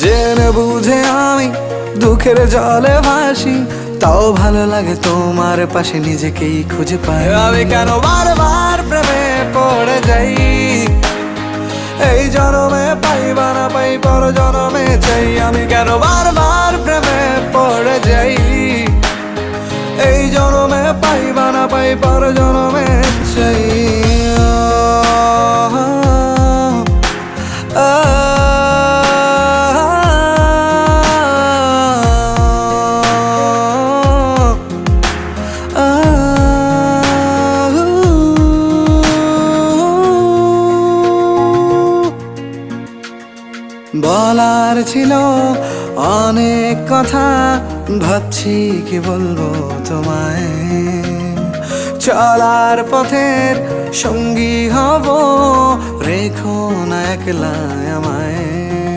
জেনে বুঝে আমি দুঃখের জলে ভাসি, তাও ভালো লাগে তোমার পাশে নিজেকেই খুঁজে পাই। আমি কেন বারবার প্রেমে পড়ে যাই, এই জনমে পাই বা না পাই পর জনমে চাই। আমি কেন বারবার প্রেমে পড়ে যাই, এই জনমে পাই বা না পাই পর জনমে চাই। বলার ছিল অনেক কথা, ভাবছি কি বলবো তোমায়। চলার পথের সঙ্গী হব, রেখো না একলা আমায়।